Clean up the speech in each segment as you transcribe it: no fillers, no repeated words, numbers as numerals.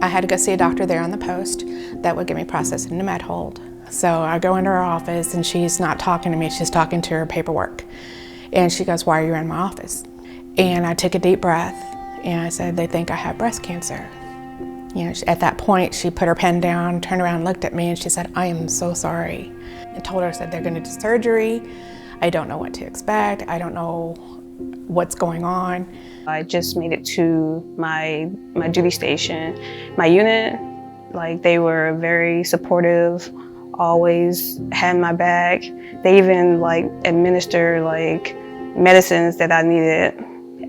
I had to go see a doctor there on the post that would get me processed into med hold. So I go into her office and she's not talking to me, she's talking to her paperwork. And she goes, "Why are you in my office?" And I took a deep breath and I said, "They think I have breast cancer." You know, at that point, she put her pen down, turned around, looked at me, and she said, "I am so sorry." I told her, I said, "They're gonna do surgery. I don't know what to expect. I don't know what's going on." I just made it to my duty station. My unit, like, they were very supportive, always had my back. They even, like, administer, like, medicines that I needed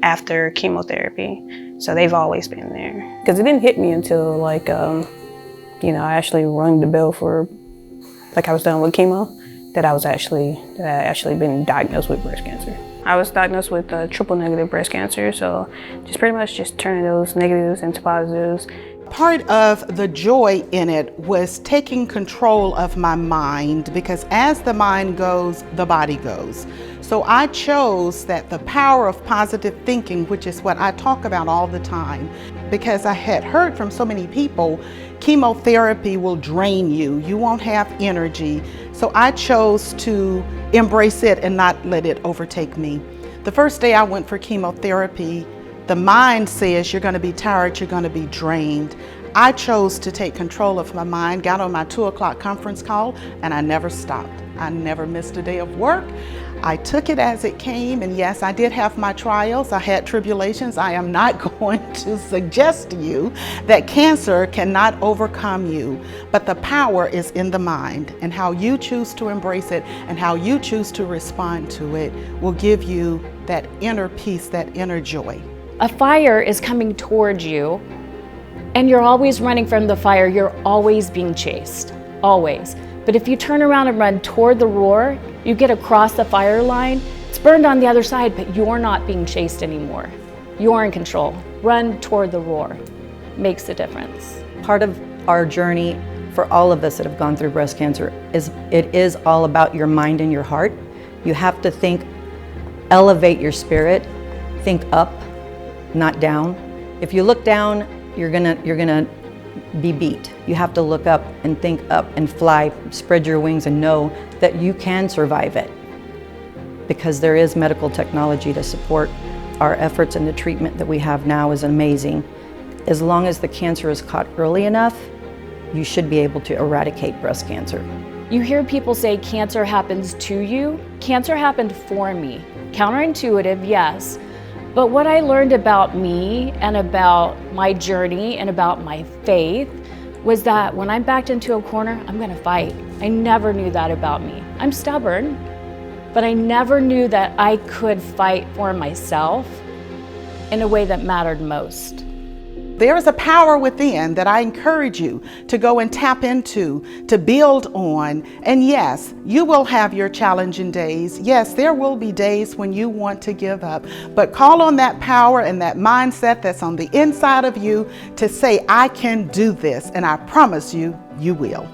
after chemotherapy. So they've always been there. Because it didn't hit me until, like, you know, I actually rang the bell for, like, I was done with chemo, that I actually been diagnosed with breast cancer. I was diagnosed with triple negative breast cancer, so just pretty much just turning those negatives into positives. Part of the joy in it was taking control of my mind, because as the mind goes, the body goes. So I chose that the power of positive thinking, which is what I talk about all the time, because I had heard from so many people, chemotherapy will drain you, you won't have energy. So I chose to embrace it and not let it overtake me. The first day I went for chemotherapy, the mind says you're going to be tired, you're going to be drained. I chose to take control of my mind, got on my 2 o'clock conference call, and I never stopped. I never missed a day of work. I took it as it came, and yes, I did have my trials, I had tribulations. I am not going to suggest to you that cancer cannot overcome you, but the power is in the mind, and how you choose to embrace it and how you choose to respond to it will give you that inner peace, that inner joy. A fire is coming towards you, and you're always running from the fire. You're always being chased, always. But if you turn around and run toward the roar, you get across the fire line, it's burned on the other side, but you're not being chased anymore. You're in control. Run toward the roar. Makes a difference. Part of our journey for all of us that have gone through breast cancer is it is all about your mind and your heart. You have to think, elevate your spirit, think up, not down. If you look down, you're gonna be beat. You have to look up and think up and fly, spread your wings and know that you can survive it. Because there is medical technology to support our efforts, and the treatment that we have now is amazing. As long as the cancer is caught early enough, you should be able to eradicate breast cancer. You hear people say cancer happens to you. Cancer happened for me. Counterintuitive, yes. But what I learned about me and about my journey and about my faith was that when I'm backed into a corner, I'm gonna fight. I never knew that about me. I'm stubborn, but I never knew that I could fight for myself in a way that mattered most. There is a power within that I encourage you to go and tap into, to build on. And yes, you will have your challenging days. Yes, there will be days when you want to give up, but call on that power and that mindset that's on the inside of you to say, I can do this, and I promise you, you will.